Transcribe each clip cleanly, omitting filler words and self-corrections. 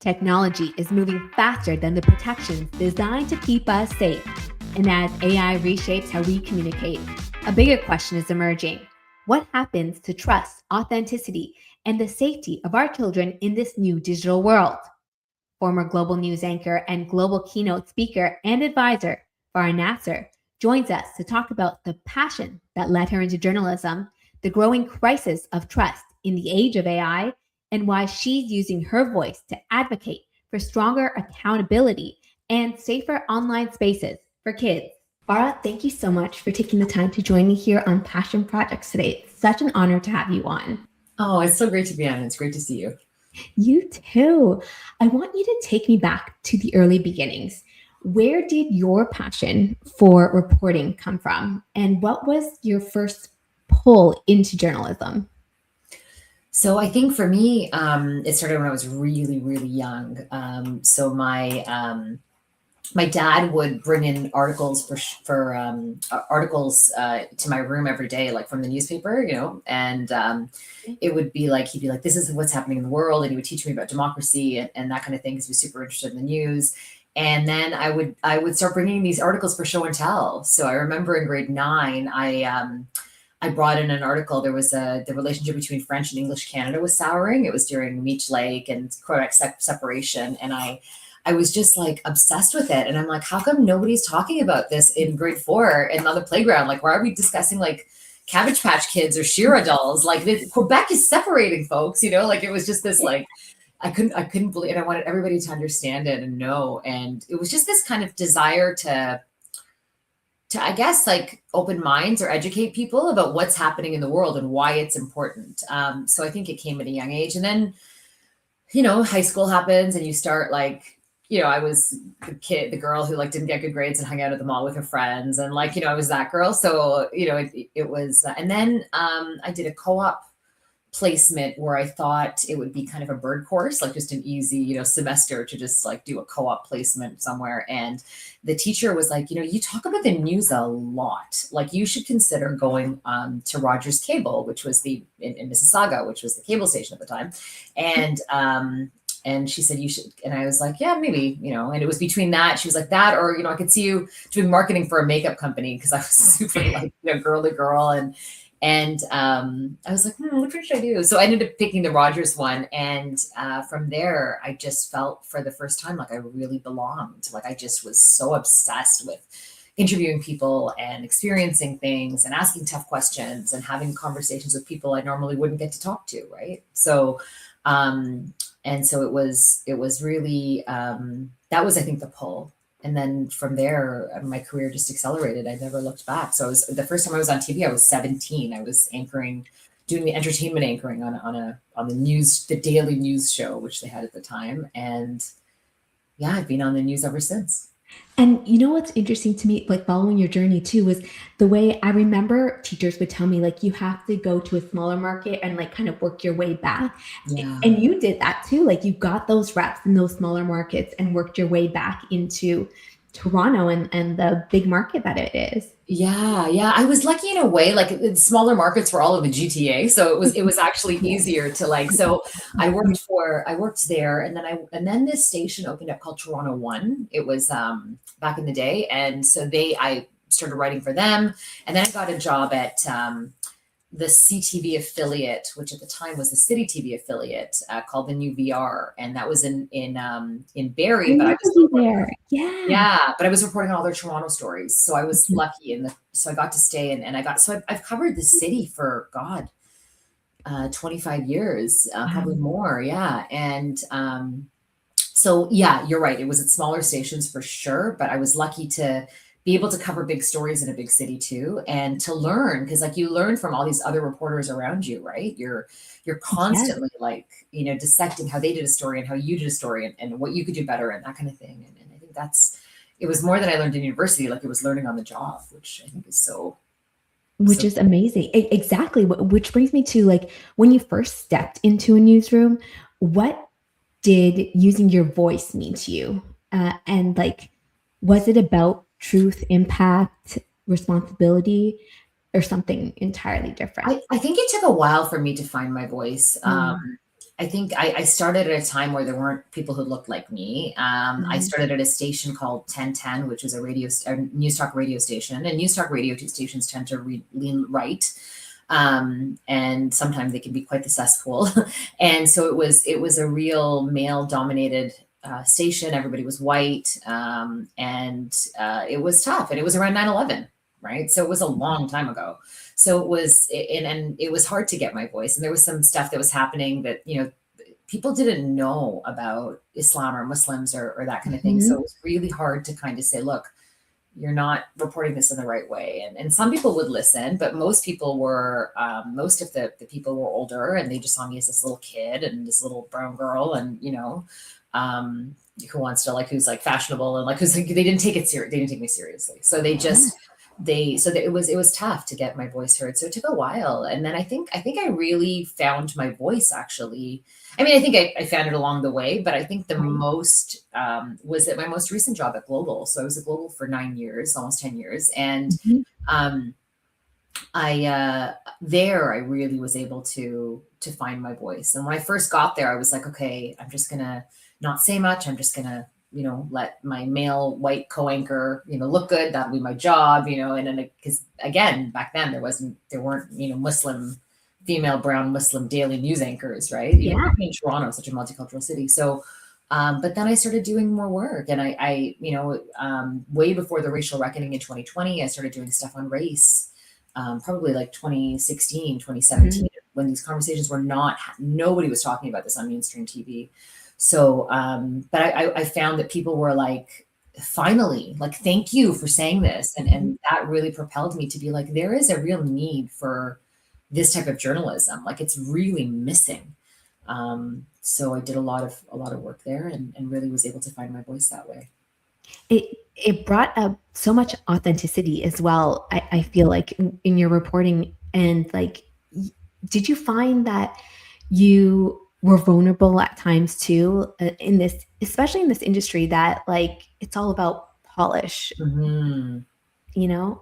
Technology is moving faster than the protections designed to keep us safe. And as AI reshapes how we communicate, a bigger question is emerging. What happens to trust, authenticity, and the safety of our children in this new digital world? Former global news anchor and global keynote speaker and advisor, Farah Nasser, joins us to talk about the passion that led her into journalism, the growing crisis of trust in the age of AI, and why she's using her voice to advocate for stronger accountability and safer online spaces for kids. Farah, thank you so much for taking the time to join me here on Passion Projects today. It's such an honor to have you on. Oh, it's so great to be on. It's great to see you. You too. I want you to take me back to the early beginnings. Where did your passion for reporting come from? And what was your first pull into journalism? So I think for me, it started when I was really, really young. So my dad would bring in articles to my room every day, like from the newspaper, and it would be like he'd be like, "This is what's happening in the world," and he would teach me about democracy and that kind of thing because he was super interested in the news. And then I would start bringing these articles for show and tell. So I remember in grade 9, I brought in an article. There was the relationship between French and English Canada was souring. It was during Meech Lake and Quebec separation, and I was just like obsessed with it. And I'm like, how come nobody's talking about this in grade 4 and on the playground? Like, why are we discussing like Cabbage Patch Kids or Shira dolls? Like Quebec is separating, folks. Like it was just this like I couldn't believe it. I wanted everybody to understand it and know. And it was just this kind of desire to I guess like open minds or educate people about what's happening in the world and why it's important. So I think it came at a young age. And then, high school happens and you start like, I was the girl who like didn't get good grades and hung out at the mall with her friends. And like, I was that girl. So, it was, and then I did a co-op placement where I thought it would be kind of a bird course, like just an easy, semester to just like do a co-op placement somewhere. And the teacher was like, you talk about the news a lot. Like you should consider going to Rogers Cable, which was in Mississauga, which was the cable station at the time. And she said, you should. And I was like, yeah, maybe, and it was between that. She was like that, or, I could see you doing marketing for a makeup company. Cause I was super like, girly girl. And I was like, what should I do? So I ended up picking the Rogers one. And from there, I just felt for the first time like I really belonged. Like I just was so obsessed with interviewing people and experiencing things and asking tough questions and having conversations with people I normally wouldn't get to talk to, right? So, and so it was really, that was, I think, the pull. And then from there, my career just accelerated. I never looked back. So the first time I was on TV, I was 17. I was doing the entertainment anchoring on the news, the daily news show, which they had at the time. And yeah, I've been on the news ever since. And what's interesting to me, like following your journey too, was the way I remember teachers would tell me, like, you have to go to a smaller market and like kind of work your way back. Yeah. And you did that too. Like you got those reps in those smaller markets and worked your way back into Toronto and the big market that it is. Yeah. I was lucky in a way, like the smaller markets were all of the GTA. So it was actually easier to like, so I worked there and then this station opened up called Toronto One. It was back in the day. And so I started writing for them. And then I got a job at the CTV affiliate, which at the time was the City TV affiliate, called the New VR, and that was in Barrie. But I was there, but I was reporting all their Toronto stories, so I was lucky, so I got to stay, and I've covered the city for 25 years, probably more, and so yeah, you're right. It was at smaller stations for sure, but I was lucky to be able to cover big stories in a big city too, and to learn, because like you learn from all these other reporters around you, right? You're constantly like, dissecting how they did a story and how you did a story and what you could do better and that kind of thing. And I think it was more than I learned in university. Like it was learning on the job, which I think is is amazing. Exactly. Which brings me to like, when you first stepped into a newsroom, what did using your voice mean to you? And like, was it about truth, impact, responsibility, or something entirely different? I think it took a while for me to find my voice. I think I started at a time where there weren't people who looked like me. I Mhm. started at a station called 1010, which was a news talk radio station, and news talk radio stations tend to lean right. And sometimes they can be quite the cesspool. And so it was a real male dominated station. Everybody was white, and it was tough. And it was around 9/11, right? So it was a long time ago. So it was, and it was hard to get my voice. And there was some stuff that was happening that, people didn't know about Islam or Muslims or that kind of thing. So it Mhm. was really hard to kind of say, look, you're not reporting this in the right way. And some people would listen, but most people were, most of the people were older, and they just saw me as this little kid and this little brown girl. And, um, who wants to, like, who's like fashionable, and like, who's like, they didn't take it serious. They didn't take me seriously. So they Yeah. just, it was tough to get my voice heard. So it took a while. And then I think I really found my voice actually. I mean, I think I found it along the way, but I think the Right. most was at my most recent job at Global. So I was at Global for 9 years, almost 10 years. And Mhm. um, I really was able to find my voice. And when I first got there, I was like, okay, I'm just gonna not say much. I'm just gonna, let my male white co-anchor, look good. That'll be my job, and then because again, back then there weren't, Muslim, female brown Muslim daily news anchors, right? Yeah. In Toronto, such a multicultural city. So but then I started doing more work, and way before the racial reckoning in 2020, I started doing stuff on race, probably like 2016, 2017, Mhm. when these conversations were not, nobody was talking about this on mainstream TV. So, but I found that people were like, finally, like, thank you for saying this. And, Mhm. and that really propelled me to be like, there is a real need for this type of journalism. Like, it's really missing. So I did a lot of work there, and really was able to find my voice that way. It brought up so much authenticity as well, I feel like in your reporting, and, like, y did you find that you were vulnerable at times too, in this, especially in this industry that, like, it's all about polish, Mhm. you know?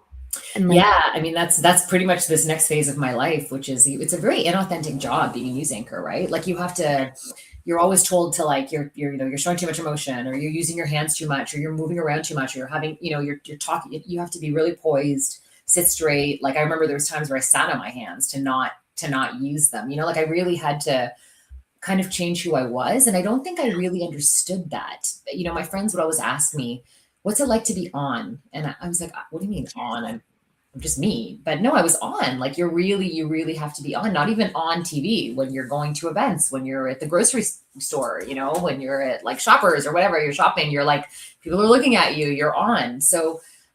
And, like, Yeah, I mean, that's pretty much this next phase of my life, which is, it's a very inauthentic job being a news anchor, right? Like, you're always told to, like, you're showing too much emotion, or you're using your hands too much, or you're moving around too much, or you're having, you're talking, you have to be really poised, sit straight. Like, I remember there was times where I sat on my hands to not use them. Like, I really had to kind of change who I was. And I don't think I really understood that. My friends would always ask me, what's it like to be on? And I was like, what do you mean on? I'm just me. But no, I was on. Like, you really have to be on, not even on TV, when you're going to events, when you're at the grocery store, when you're at, like, Shoppers or whatever, you're shopping, you're like, people are looking at you, you're on.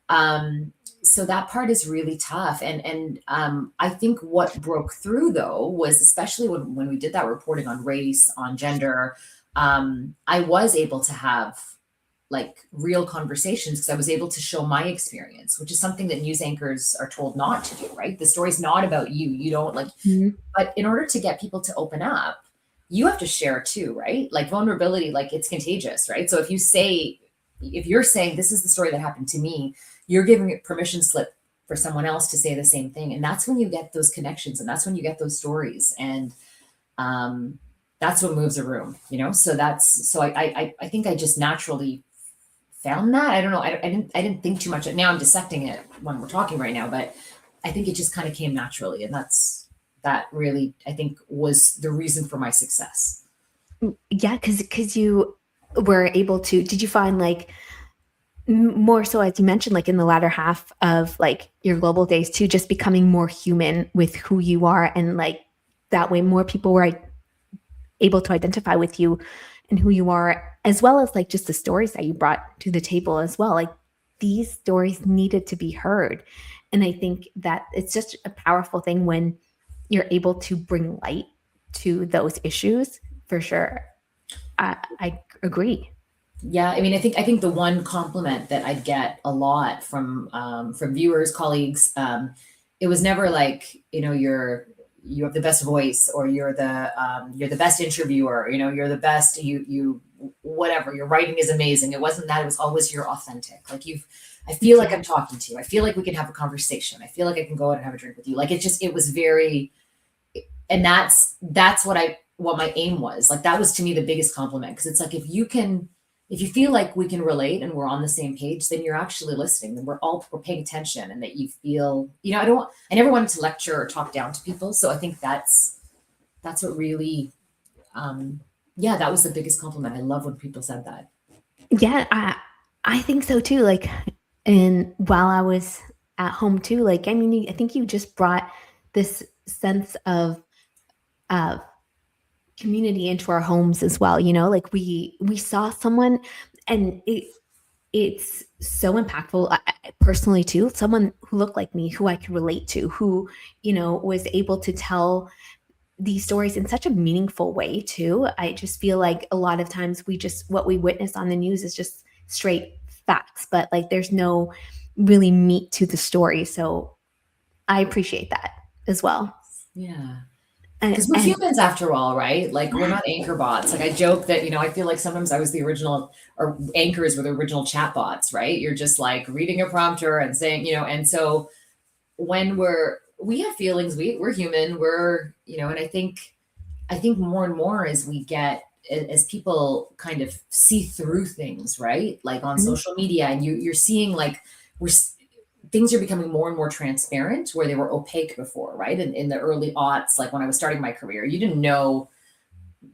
Um, so that part is really tough. And I think what broke through, though, was especially when we did that reporting on race, on gender, I was able to have, like, real conversations, because I was able to show my experience, which is something that news anchors are told not to do, right? The story's not about you. You don't, like, mhm, but in order to get people to open up, you have to share too, right? Like, vulnerability, like, it's contagious, right? So if you're saying, this is the story that happened to me, you're giving a permission slip for someone else to say the same thing. And that's when you get those connections, and that's when you get those stories. And um, that's what moves a room, so I think I just naturally found that. I don't know. I didn't think too much. Now I'm dissecting it when we're talking right now, but I think it just kind of came naturally, and that really, I think, was the reason for my success. yeah, because you were able to, did you find, like, more so, as you mentioned, like, in the latter half of, like, your global days too, just becoming more human with who you are, and, like, that way more people were able to identify with you and who you are, as well as, like, just the stories that you brought to the table as well. Like, these stories needed to be heard. And I think that it's just a powerful thing when you're able to bring light to those issues, for sure. I agree. Yeah, I mean, I think the one compliment that I'd get a lot from viewers, colleagues, it was never like, you have the best voice, or you're the best interviewer, you're the best, you whatever, your writing is amazing. It wasn't that. It was always, you're authentic. Like, I feel like I'm Exactly. talking to you. I feel like we can have a conversation. I feel like I can go out and have a drink with you. Like, it was very, and that's what I what my aim was. Like that was to me the biggest compliment, because it's like if you feel like we can relate and we're on the same page, then you're actually listening, then we're paying attention, and that you feel, I never wanted to lecture or talk down to people. So I think that's what really, um, yeah, that was the biggest compliment. I love when people said that. Yeah, I think so too. Like, and while I was at home too, like, I mean, I think you just brought this sense of community into our homes as well. Like we saw someone, and it's so impactful. Personally too, someone who looked like me, who I could relate to, who was able to tell these stories in such a meaningful way too. I just feel like a lot of times what we witness on the news is just straight facts, but like there's no really meat to the story. So I appreciate that as well. Yeah. And, Because we're and humans after all, right? Like we're yeah, not anchor bots. Like I joke that, I feel like sometimes I was the original, or anchors were the original chat bots, right? You're just like reading a prompter and saying, and so when we have feelings, we're human, and I think more and more as we get, as people kind of see through things, right? Like on mhm, social media, and you're seeing like we're things are becoming more and more transparent where they were opaque before, right? In the early aughts, like when I was starting my career, you didn't know,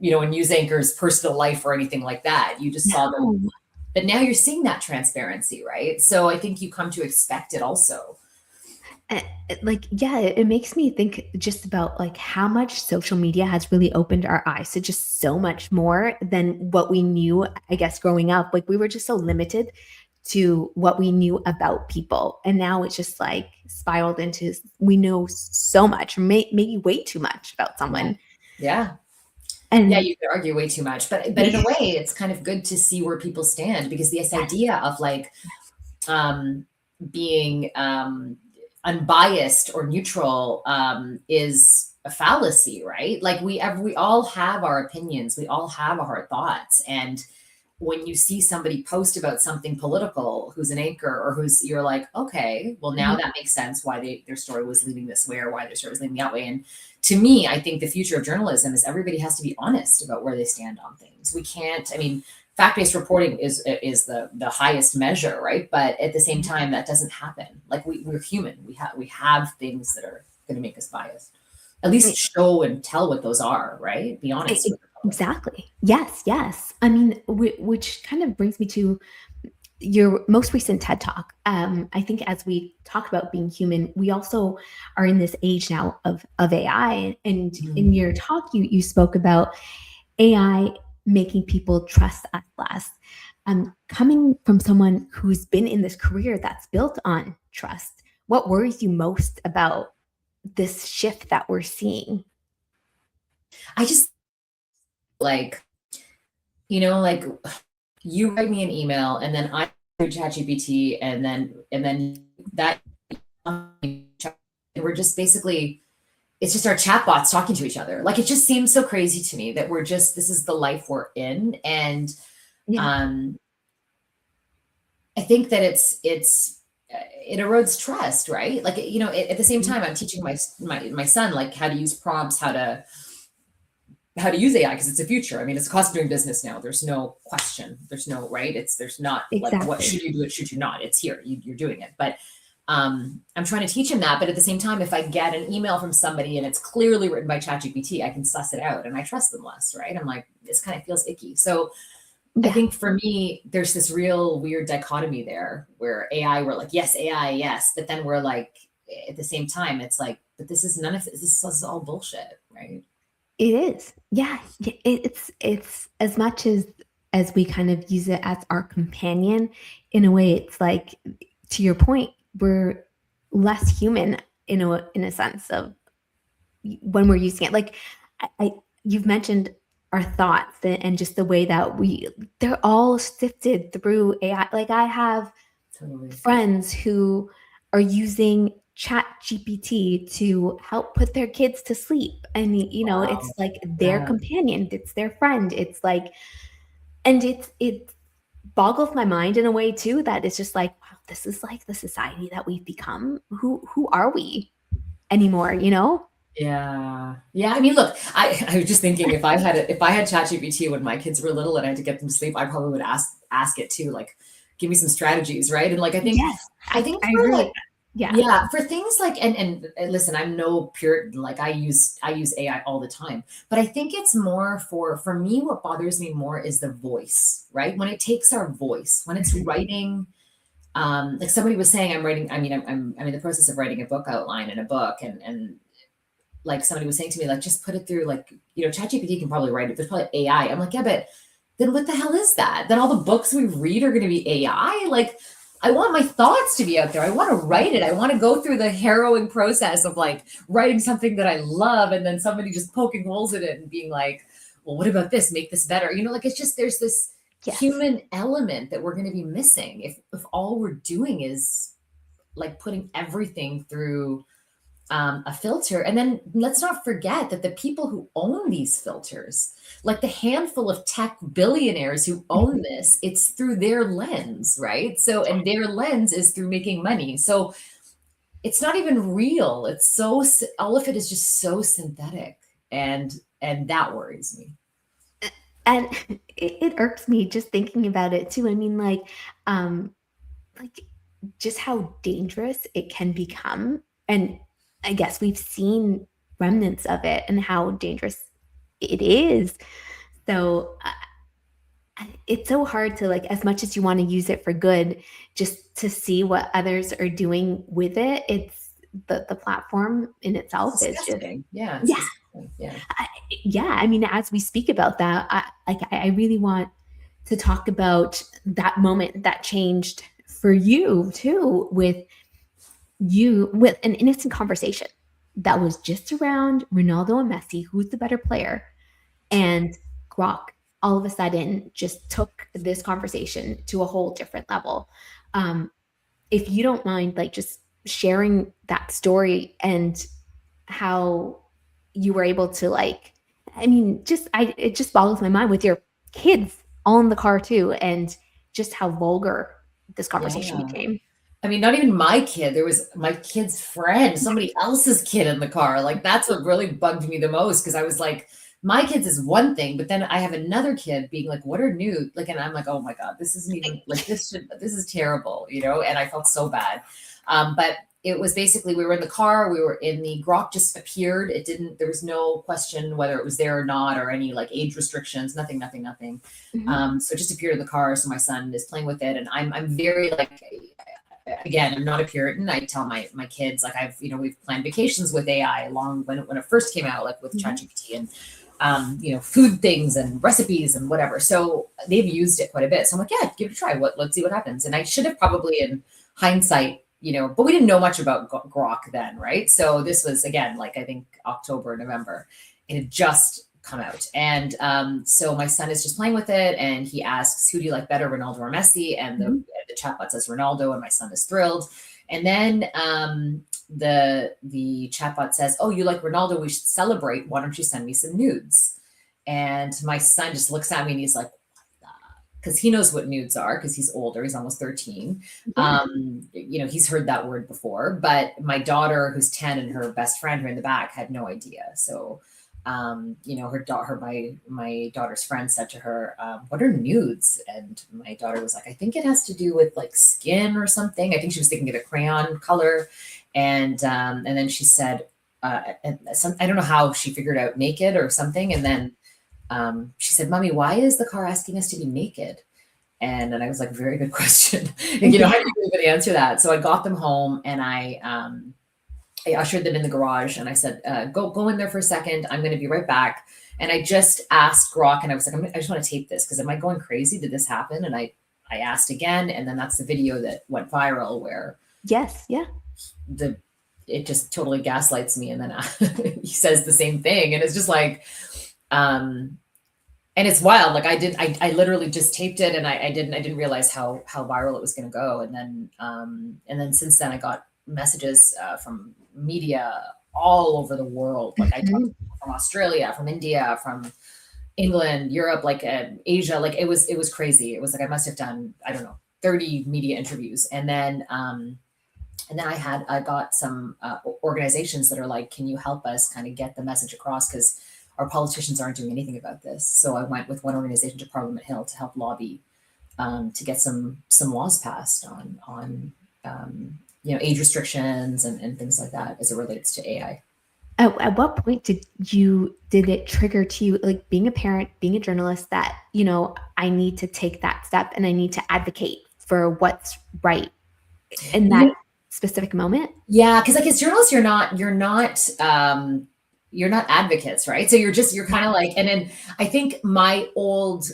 a news anchor's personal life or anything like that. You just saw them. no. But now you're seeing that transparency, right? So I think you come to expect it also. Like, yeah, it makes me think just about like how much social media has really opened our eyes to just so much more than what we knew, I guess, growing up. Like we were just so limited to what we knew about people, and now it's just like spiraled into, we know so much, maybe way too much about Yeah. someone. Yeah. Yeah, And you could argue way too much, but in a way, it's kind of good to see where people stand, because this idea of like, um, being, unbiased or neutral, is a fallacy, right? Like we all have our opinions, we all have our thoughts, and when you see somebody post about something political, who's an anchor, or you're like, okay, well now Mhm. that makes sense why their story was leaning this way, or why their story was leaning that way. And to me, I think the future of journalism is everybody has to be honest about where they stand on things. We can't, I mean, fact-based reporting is the highest measure, right? But at the same time, that doesn't happen. Like we're human. We have things that are going to make us biased. At least show and tell what those are, right? Be honest with the public. Exactly. Yes, yes. I mean, which kind of brings me to your most recent TED Talk. I think as we talk about being human, we also are in this age now of AI. And in Mhm. your talk, you spoke about AI making people trust us less. Coming from someone who's been in this career that's built on trust, what worries you most about this shift that we're seeing? I just like, like you write me an email, and then I do ChatGPT, and then that, and we're just basically, it's just our chatbots talking to each other. Like it just seems so crazy to me that this is the life we're in. And Yeah. um I think that it erodes trust, right? Like, at the same Mhm. time, I'm teaching my son like how to use prompts, how to use AI, because it's the future. I mean, it's a cost of doing business now. There's no question. There's no, right. There's not like, what Exactly. should you do? It should you not? It's here. You're doing it. But I'm trying to teach him that. But at the same time, if I get an email from somebody and it's clearly written by ChatGPT, I can suss it out and I trust them less, right? I'm like, this kind of feels icky. So I Yeah. think for me, there's this real weird dichotomy there where AI, we're like, yes, AI, yes. But then we're like, at the same time, it's like, but this is none of this. This is all bullshit, right? It is. Yeah. It's as much as we kind of use it as our companion, in a way, it's like, to your point, we're less human in a sense of when we're using it. Like I you've mentioned our thoughts and just the way that they're all sifted through AI. Like I have Totally. friends who are using chat gpt to help put their kids to sleep, and it's Wow. like their Yeah. companion, it's their friend, it's like, and it boggles my mind in a way too, that it's just like, wow, this is like the society that we've become. Who are we anymore? Yeah. I mean, look, I was just thinking if I had ChatGPT when my kids were little and I had to get them to sleep, I probably would ask it too, like, give me some strategies, right? And like, Yes, I think I for agree with like, that. Yeah. yeah, for things like, and listen, I'm no Puritan, like I use AI all the time, but I think it's more for me, what bothers me more is the voice, right? When it takes our voice, when it's Mhm. writing, like somebody was saying, I'm in the process of writing a book outline in a book, and like somebody was saying to me, like, just put it through, like, ChatGPT can probably write it. There's probably AI. I'm like, yeah, but then what the hell is that? Then all the books we read are going to be AI? Like, I want my thoughts to be out there. I want to write it. I want to go through the harrowing process of like writing something that I love and then somebody just poking holes in it and being like, well, what about this? Make this better. Like it's just, there's this Yes. human element that we're going to be missing if all we're doing is like putting everything through a filter. And then let's not forget that the people who own these filters, like the handful of tech billionaires who own Mhm. this, it's through their lens, right? So, and their lens is through making money. So it's not even real. It's all of it is just so synthetic. And that worries me. And it irks me just thinking about it too. I mean, um, like just how dangerous it can become. And I guess we've seen remnants of it and how dangerous it is. So it's so hard to like, as much as you want to use it for good, just to see what others are doing with it. It's the platform in It's itself is just, disgusting. Yeah, it's yeah, disgusting. Yeah. I, yeah. I mean, as we speak about that, I really want to talk about that moment that changed for you too, with an innocent conversation that was just around Ronaldo and Messi, who's the better player, and Grok all of a sudden just took this conversation to a whole different level. Um, if you don't mind, like just sharing that story and how you were able to like, I mean, it just boggles my mind with your kids all in the car too, and just how vulgar this conversation Yeah. became. I mean, not even my kid. There was my kid's friend, somebody else's kid in the car. Like that's what really bugged me the most because I was like, my kids is one thing, but then I have another kid being like, "What are nude?" Like, and I'm like, "Oh my god, this isn't even like this is terrible," And I felt so bad. But it was basically we were in the car, we were in the Grok just appeared. It didn't. There was no question whether it was there or not, or any like age restrictions. Nothing. Nothing. Nothing. Mhm. So it just appeared in the car. So my son is playing with it, and I'm very like again, I'm not a Puritan. I tell my kids like we've planned vacations with AI along when it first came out, like with Mhm. ChatGPT and food things and recipes and whatever. So they've used it quite a bit. So I'm like, yeah, give it a try. Let's see what happens. And I should have probably in hindsight, but we didn't know much about Grok then, right? So this was again, like I think October, November. It had just come out. And so my son is just playing with it and he asks, who do you like better, Ronaldo or Messi? And Mhm. the chatbot says Ronaldo, and my son is thrilled. And then the chatbot says, "Oh, you like Ronaldo? We should celebrate. Why don't you send me some nudes?" And my son just looks at me and he's like, because he knows what nudes are because he's older. He's almost 13. Yeah. He's heard that word before. But my daughter, who's 10, and her best friend, who in the back, had no idea. So, my daughter's friend said to her, "What are nudes?" And my daughter was like, "I think it has to do with like skin or something." I think she was thinking of the crayon color, and then she said, I don't know how she figured out naked or something, and then she said, "Mommy, why is the car asking us to be naked?" And then I was like, "Very good question." Like, how Yeah. do you even answer that? So I got them home and I ushered them in the garage and I said, go in there for a second. I'm going to be right back. And I just asked Grok and I was like, I just want to tape this because am I going crazy? Did this happen? And I asked again. And then that's the video that went viral where Yes. Yeah. the it just totally gaslights me. And then he says the same thing. And it's just like, um, and it's wild. Like I literally just taped it and I didn't realize how viral it was going to go. And then since then I got messages from media all over the world. Like I talked Mhm. to people from Australia, from India, from England, Europe, like Asia. Like it was crazy. It was like I must have done, I don't know, 30 media interviews. And then And then I got some organizations that are like, can you help us kind of get the message across? Because our politicians aren't doing anything about this. So I went with one organization to Parliament Hill to help lobby to get some laws passed on age restrictions and things like that as it relates to AI. At what point did it trigger to you, like being a parent, being a journalist, that, I need to take that step and I need to advocate for what's right in that specific moment? Yeah, because like as journalists, you're not advocates, right? So you're kind of like, and then I think my old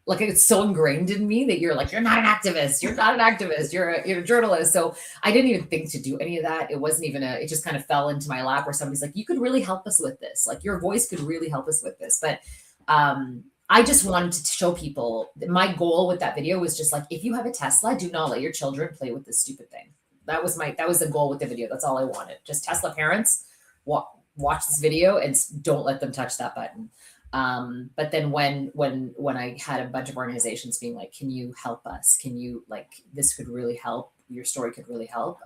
like it's so ingrained in me that you're like, you're not an activist, you're not an activist, you're a journalist. So I didn't even think to do any of that. It wasn't even it just kind of fell into my lap where somebody's like, you could really help us with this. Like your voice could really help us with this. But I just wanted to show people that my goal with that video was just like, if you have a Tesla, do not let your children play with this stupid thing. That was the goal with the video. That's all I wanted. Just Tesla parents, watch this video and don't let them touch that button. But then when I had a bunch of organizations being like, can you help us? Can you, like, this could really help. Your story could really help.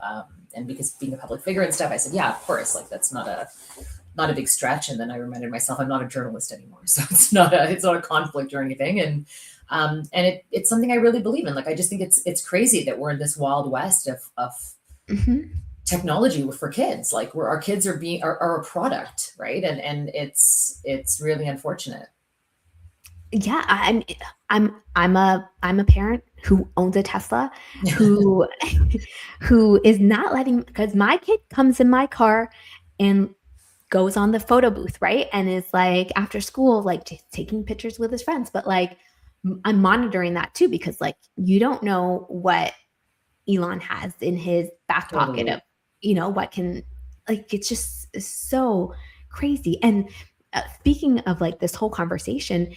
And because being a public figure and stuff, I said, yeah, of course. Like that's not a big stretch. And then I reminded myself, I'm not a journalist anymore. So it's not a conflict or anything. And it's something I really believe in. Like, I just think it's crazy that we're in this wild west of technology for kids, like where our kids are a product, right? And it's really unfortunate. Yeah, I'm a parent who owns a Tesla, who who is not letting, because my kid comes in my car and goes on the photo booth, right? And is like after school, like taking pictures with his friends. But like I'm monitoring that too, because like you don't know what Elon has in his back pocket of, what can, like, it's just so crazy. And speaking of like this whole conversation,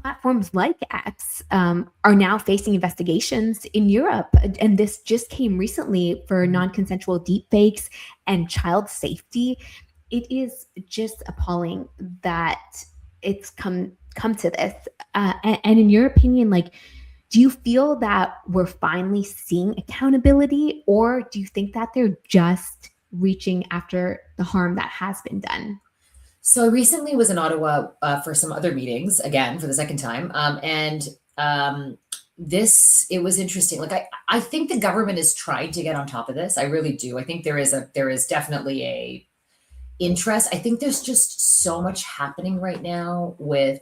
platforms like X are now facing investigations in Europe. And this just came recently for non-consensual deepfakes and child safety. It is just appalling that it's come to this. And in your opinion, like, do you feel that we're finally seeing accountability, or do you think that they're just reaching after the harm that has been done? So I recently was in Ottawa for some other meetings, again for the second time, it was interesting. Like I think the government is trying to get on top of this. I really do. I think there is definitely a interest. I think there's just so much happening right now with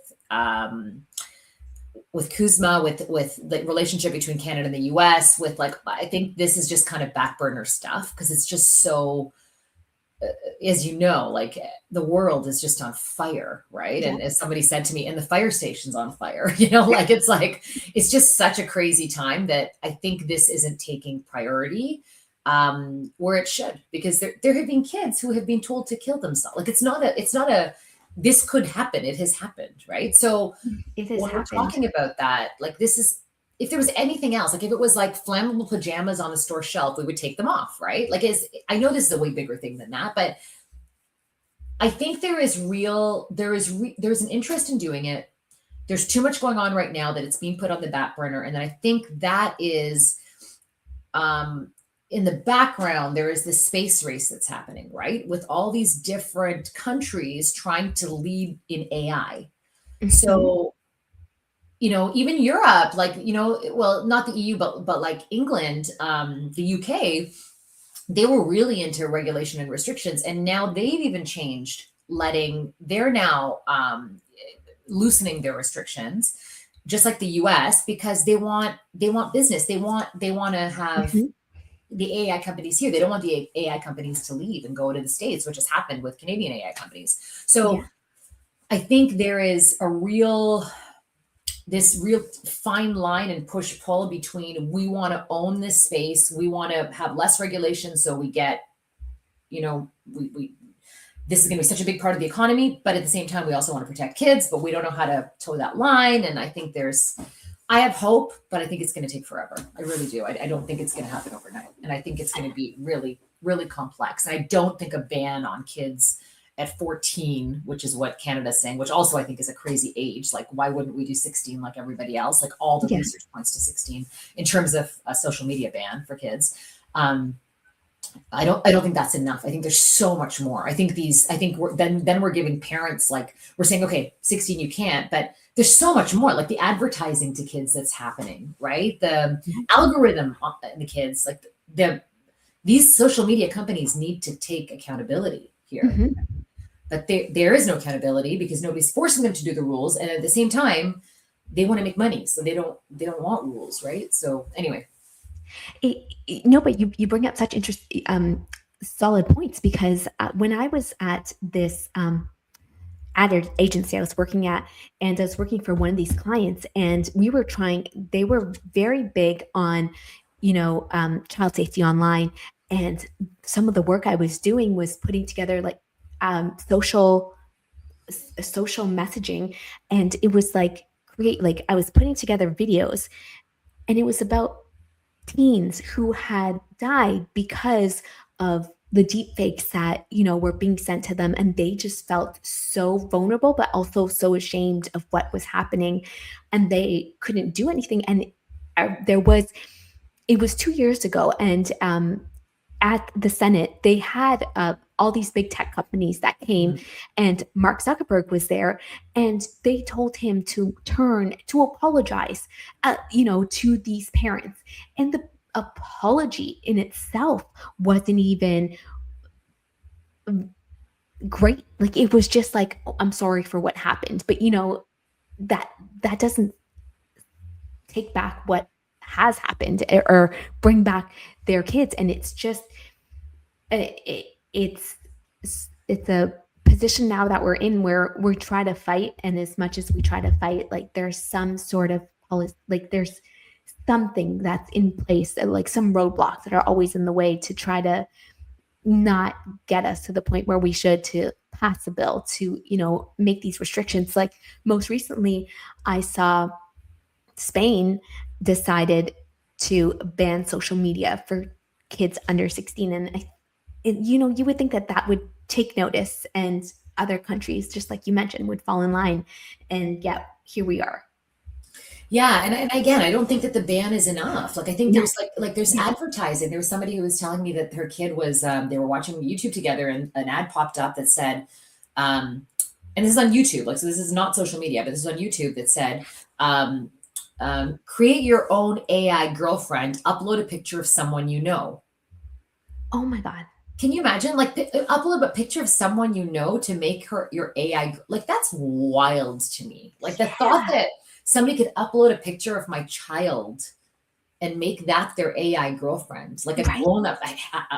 Kuzma, with the relationship between Canada and the US, with like, I think this is just kind of back burner stuff because it's just so, as you know, like the world is just on fire, right? Yeah. And as somebody said to me, and the fire station's on fire, like it's just such a crazy time that I think this isn't taking priority where it should, because there have been kids who have been told to kill themselves. Like it's not a this could happen. It has happened, right? So when we're talking about that, like this is, if there was anything else, like if it was like flammable pajamas on a store shelf, we would take them off, right? Like I know this is a way bigger thing than that, but I think there's an interest in doing it. There's too much going on right now that it's being put on the back burner. And then I think that is, in the background, there is this space race that's happening, right? With all these different countries trying to lead in AI. So, even Europe, like, well, not the EU, but like England, the UK, they were really into regulation and restrictions. And now they've even changed, they're now loosening their restrictions, just like the US, because they want business. They want to have the AI companies here. They don't want the AI companies to leave and go to the States, which has happened with Canadian AI companies. So I think there is this real fine line and push pull between, we want to own this space. We want to have less regulation. So we get, this is going to be such a big part of the economy, but at the same time, we also want to protect kids, but we don't know how to toe that line. And I think I have hope, but I think it's going to take forever. I really do. I don't think it's going to happen overnight. And I think it's going to be really, really complex. And I don't think a ban on kids at 14, which is what Canada's saying, which also I think is a crazy age. Like, why wouldn't we do 16 like everybody else? Like, all the Yeah. research points to 16 in terms of a social media ban for kids. I don't think that's enough. I think there's so much more. I think we're giving parents, like, we're saying, okay, 16 you can't, but there's so much more, like the advertising to kids that's happening, right? The algorithm on the kids, like these social media companies need to take accountability here. Mhm. But there is no accountability because nobody's forcing them to do the rules, and at the same time, they want to make money, so they don't want rules, right? So anyway. No, but you bring up such solid points, because when I was at this ad agency I was working at, and I was working for one of these clients, and they were very big on, child safety online. And some of the work I was doing was putting together like social messaging, and it was like I was putting together videos, and it was about teens who had died because of the deep fakes that were being sent to them, and they just felt so vulnerable but also so ashamed of what was happening, and they couldn't do anything. And it was 2 years ago, and at the Senate, they had all these big tech companies that came, and Mark Zuckerberg was there, and they told him to apologize, to these parents. And the apology in itself wasn't even great. Like, it was just like, oh, I'm sorry for what happened, but that doesn't take back what has happened or bring back their kids. And it's just it's a position now that we're in, where we try to fight, and as much as we try to fight, like, there's some sort of policy, like there's something that's in place, like some roadblocks that are always in the way to try to not get us to the point where we should to pass a bill to make these restrictions. Like, most recently I saw Spain decided to ban social media for kids under 16, and you would think that would take notice, and other countries, just like you mentioned, would fall in line, and yet here we are. Yeah, and again, I don't think that the ban is enough. Like, I think No. there's there's advertising. There was somebody who was telling me that her kid was they were watching YouTube together, and an ad popped up that said, and this is on YouTube, like, so this is not social media, but this is on YouTube, that said, create your own AI girlfriend, upload a picture of someone you know. Oh my God. Can you imagine? Like, upload a picture of someone you know to make her your AI. Like, that's wild to me. Like, the thought that somebody could upload a picture of my child and make that their AI girlfriend, like a grown up,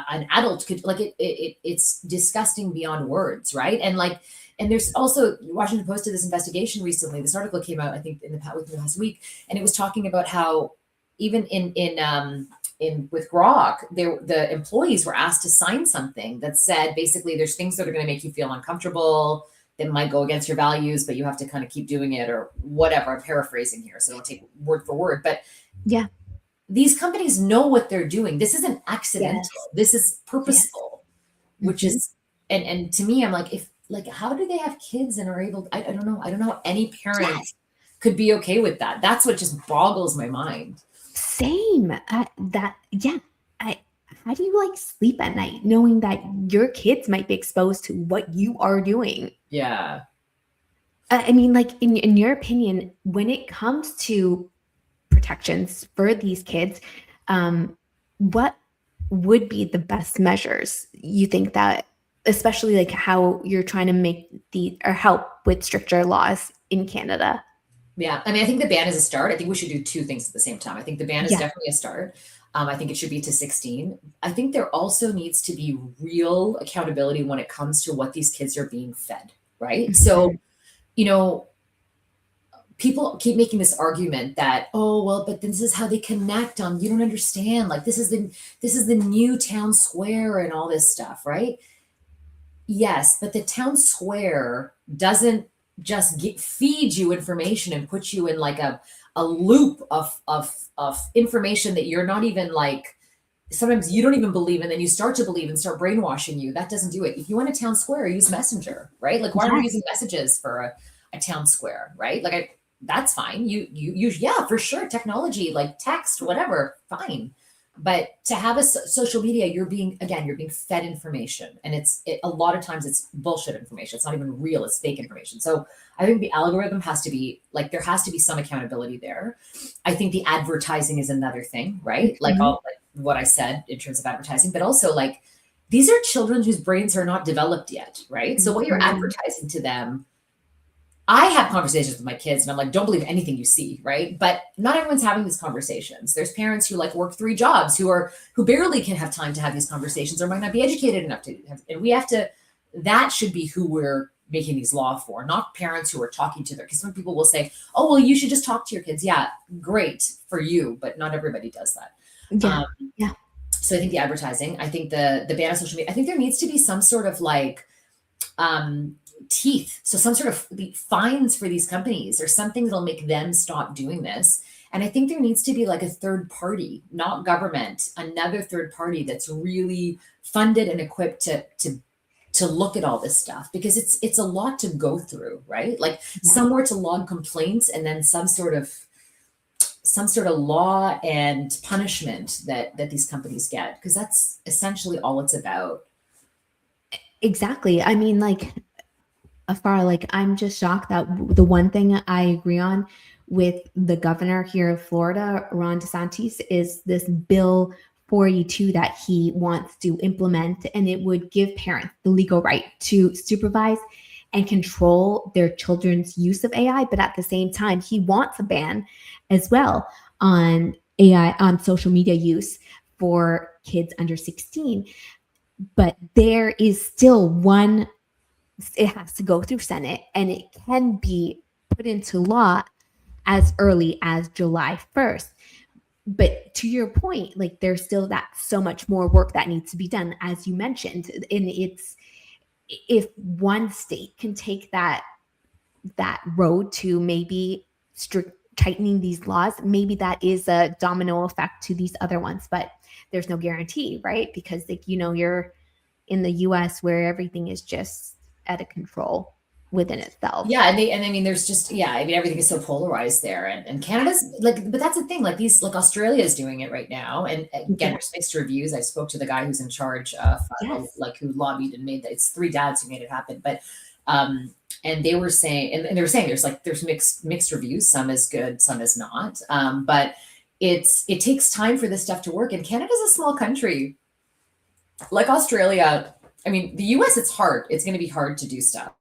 an adult could, like, it's disgusting beyond words, right? And like, and there's also, Washington Post did this investigation recently. This article came out, I think, within the past week, and it was talking about how even with Grok, the employees were asked to sign something that said, basically, there's things that are going to make you feel uncomfortable, that might go against your values, but you have to kind of keep doing it, or whatever. I'm paraphrasing here, so don't take word for word. But yeah, these companies know what they're doing. This isn't accidental. Yes. This is purposeful, which is, Mm-hmm. and to me, I'm like, how do they have kids and are able? I don't know. I don't know how any parent could be okay with that. That's what just boggles my mind. Same. How do you like sleep at night knowing that your kids might be exposed to what you are doing? Yeah. I mean, like, in your opinion, when it comes to protections for these kids, what would be the best measures you think, that, especially like how you're trying to make help with stricter laws in Canada? Yeah. I mean, I think the ban is a start. I think we should do two things at the same time. I think the ban is definitely a start. I think it should be to 16. I think there also needs to be real accountability when it comes to what these kids are being fed, right? Mm-hmm. So, people keep making this argument that, oh, well, but this is how they connect on, you don't understand. Like, this is the new town square and all this stuff, right? Yes, but the town square doesn't just feed you information and put you in like a loop of information that you're not even like sometimes you don't even believe, and then you start to believe and start brainwashing you. That doesn't do it. If you want a town square, use Messenger, right? Like, why are we Yes. using messages for a town square, right? Like, that's fine. Yeah, for sure. Technology, like text, whatever, fine. But to have a social media, you're being fed information, and a lot of times it's bullshit information. It's not even real. It's fake information. So I think the algorithm has to be like, there has to be some accountability there. I think the advertising is another thing, right? Like Mhm. all like what I said in terms of advertising, but also like these are children whose brains are not developed yet, right? So what you're Mhm. advertising to them, I have conversations with my kids and I'm like, don't believe anything you see, right? But not everyone's having these conversations. There's parents who like work 3 jobs who barely can have time to have these conversations or might not be educated enough to have, and we have to, that should be who we're making these law for, not parents who are talking to their kids. Some people will say, oh, well, you should just talk to your kids. Yeah, great for you, but not everybody does that. Yeah. Um, Yeah. so I think the advertising, I think the ban of social media, I think there needs to be some sort of like um, teeth. So some sort of fines for these companies or something that'll make them stop doing this. And I think there needs to be like a third party, not government, another third party that's really funded and equipped to look at all this stuff, because it's a lot to go through, right? Like Yeah. somewhere to log complaints, and then some sort of law and punishment that these companies get, because that's essentially all it's about. Exactly. I mean, like, Farah, like, I'm just shocked that the one thing I agree on with the governor here of Florida, Ron DeSantis, is this bill 42 that he wants to implement, and it would give parents the legal right to supervise and control their children's use of AI. But at the same time, he wants a ban as well on AI, on social media use for kids under 16. But there is still one, it has to go through Senate, and it can be put into law as early as July 1st. But to your point, like, there's still that so much more work that needs to be done, as you mentioned. And it's, if one state can take that road to maybe strict tightening these laws, maybe that is a domino effect to these other ones. But there's no guarantee, right? Because, like, you're in the US where everything is just out of control within itself. Yeah, and I mean, there's just, yeah, I mean, everything is so polarized there, and Canada's like, but that's the thing, like these, like Australia is doing it right now, and again, Yeah. there's mixed reviews. I spoke to the guy who's in charge Yes. like who lobbied and made that. It's 3 dads who made it happen, but and they were saying, and they were saying there's mixed reviews, some is good, some is not, but it takes time for this stuff to work, and Canada's a small country like Australia. I mean, the US, it's hard. It's going to be hard to do stuff,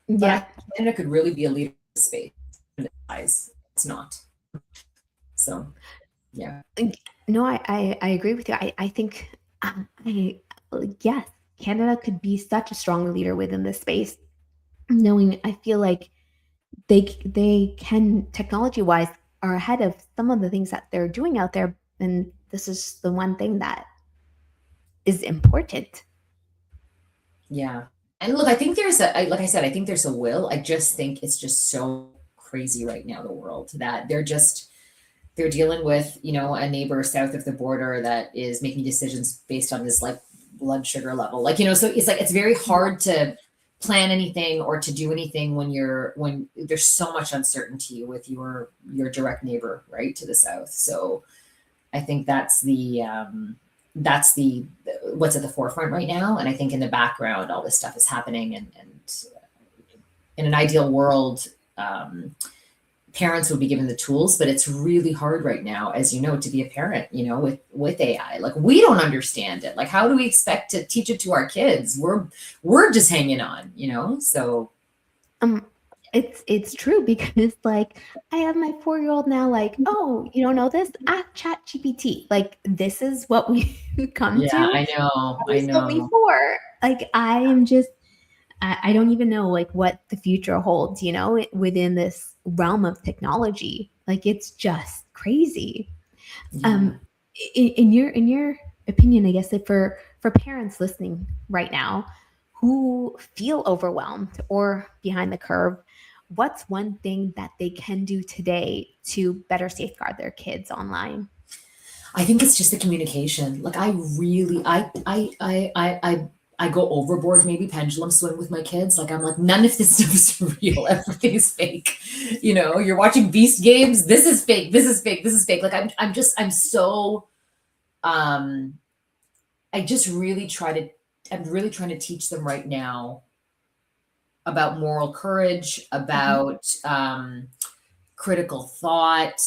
but I Yeah. think Canada could really be a leader in this space. It's not. So yeah. No, I agree with you. I think, yes, Canada could be such a strong leader within this space. Knowing, I feel like they can, technology wise, are ahead of some of the things that they're doing out there, and this is the one thing that is important. Yeah. And look, I think like I said, I think there's a will. I just think it's just so crazy right now, the world, that they're dealing with, a neighbor south of the border that is making decisions based on this like blood sugar level. Like, so it's like it's very hard to plan anything or to do anything when there's so much uncertainty with your direct neighbor right to the south. So I think that's the what's at the forefront right now. And I think in the background, all this stuff is happening. And in an ideal world, parents would be given the tools, but it's really hard right now, as you know, to be a parent, with AI. Like, we don't understand it. Like, how do we expect to teach it to our kids? We're just hanging on. So Um, it's true because, like, I have my 4-year-old now, like, "Oh, you don't know this? Ask ChatGPT." Like, this is what we come yeah, to. I know, Please put me for. Like, I am just, I don't even know, like, what the future holds, within this realm of technology. Like, it's just crazy. yeah. Um, in your opinion, I guess, that for parents listening right now who feel overwhelmed or behind the curve, what's one thing that they can do today to better safeguard their kids online? I think it's just the communication. Like I really, I go overboard, maybe pendulum swing with my kids. Like I'm like, none of this stuff is real. Everything is fake. You know, you're watching Beast Games. This is fake. This is fake. This is fake. Like I'm so, I just really try to, I'm really trying to teach them right now about moral courage, Mhm. about, critical thought.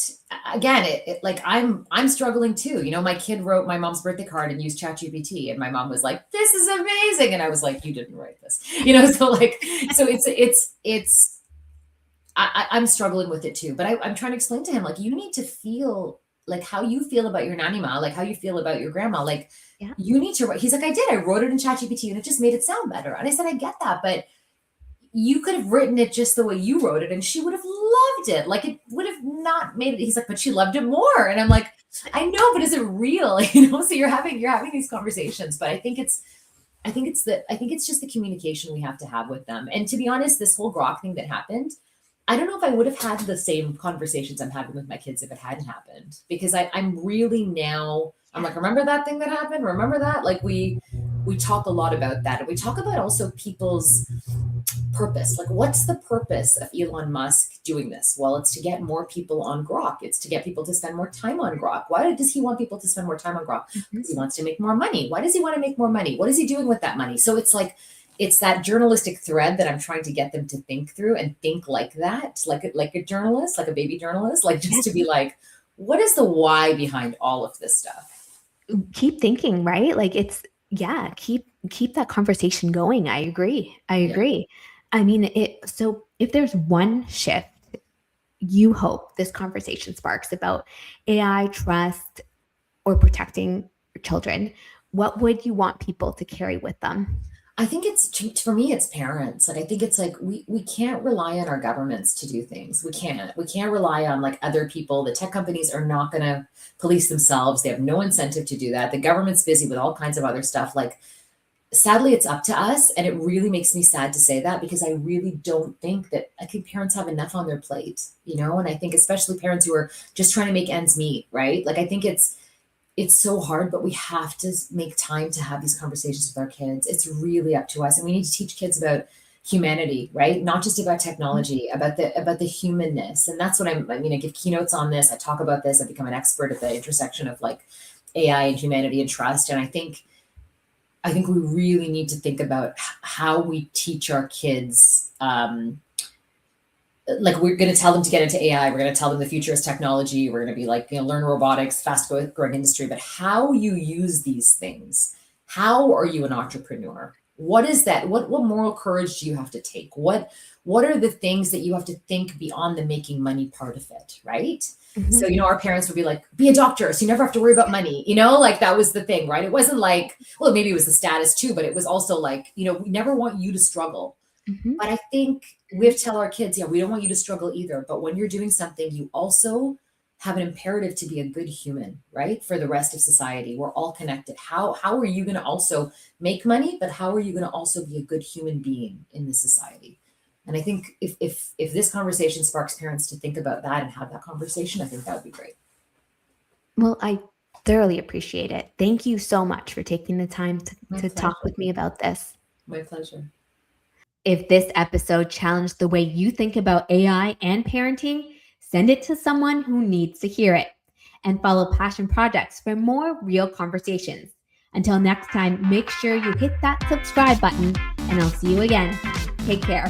Again, like I'm struggling too. You know, my kid wrote my mom's birthday card and used ChatGPT, and my mom was like, "This is amazing," and I was like, "You didn't write this," you know. So like, so it's I'm struggling with it too. But I'm trying to explain to him like, you need to feel like how you feel about your nanny ma, like how you feel about your grandma, like. Yeah. You need to write. He's like, I did. I wrote it in ChatGPT and it just made it sound better. And I said, I get that, but you could have written it just the way you wrote it and she would have loved it. Like it would have not made it. He's like, but she loved it more. And I'm like, I know, but is it real? You know, so you're having these conversations, but I think it's just the communication we have to have with them. And to be honest, this whole Grok thing that happened, I don't know if I would have had the same conversations I'm having with my kids if it hadn't happened. Because I'm really now, I'm like, remember that thing that happened? Remember that? Like we talk a lot about that. And we talk about also people's purpose. Like, what's the purpose of Elon Musk doing this? Well, it's to get more people on Grok. It's to get people to spend more time on Grok. Why does he want people to spend more time on Grok? Mhm. Because he wants to make more money. Why does he want to make more money? What is he doing with that money? So it's like, it's that journalistic thread that I'm trying to get them to think through and think like that, like a journalist, like a baby journalist, like just Yes. to be like, what is the why behind all of this stuff? Keep thinking, right? Like it's yeah, keep that conversation going. I agree. I Yeah. agree. I mean, so if there's one shift you hope this conversation sparks about AI trust or protecting your children, what would you want people to carry with them? I think for me, it's parents. Like I think it's like we can't rely on our governments to do things. We can't rely on like other people. The tech companies are not going to police themselves. They have no incentive to do that. The government's busy with all kinds of other stuff. Like sadly, it's up to us, and it really makes me sad to say that because I really don't think that I think parents have enough on their plate, you know. And I think especially parents who are just trying to make ends meet, right? Like I think it's so hard, but we have to make time to have these conversations with our kids. It's really up to us. And we need to teach kids about humanity, right? Not just about technology, about the humanness. And that's what I mean, I give keynotes on this. I talk about this. I've become an expert at the intersection of like AI and humanity and trust. And I think we really need to think about how we teach our kids like we're going to tell them to get into AI. We're going to tell them the future is technology. We're going to be like, you know, learn robotics, fast growing industry, but how you use these things. How are you an entrepreneur? What is that? What moral courage do you have to take? What are the things that you have to think beyond the making money part of it, right? So, Mhm. you know, our parents would be like, be a doctor, so you never have to worry about money, you know, like that was the thing, right? It wasn't like, well, maybe it was the status too, but it was also like, you know, we never want you to struggle. Mhm. But I think we have to tell our kids, yeah, we don't want you to struggle either. But when you're doing something, you also have an imperative to be a good human, right? For the rest of society. We're all connected. How are you going to also make money, but how are you going to also be a good human being in this society? And I think if this conversation sparks parents to think about that and have that conversation, I think that would be great. Well, I thoroughly appreciate it. Thank you so much for taking the time My to talk pleasure. with me about this. My pleasure. If this episode challenged the way you think about AI and parenting, send it to someone who needs to hear it. And follow Passion Projects for more real conversations. Until next time, make sure you hit that subscribe button, and I'll see you again. Take care.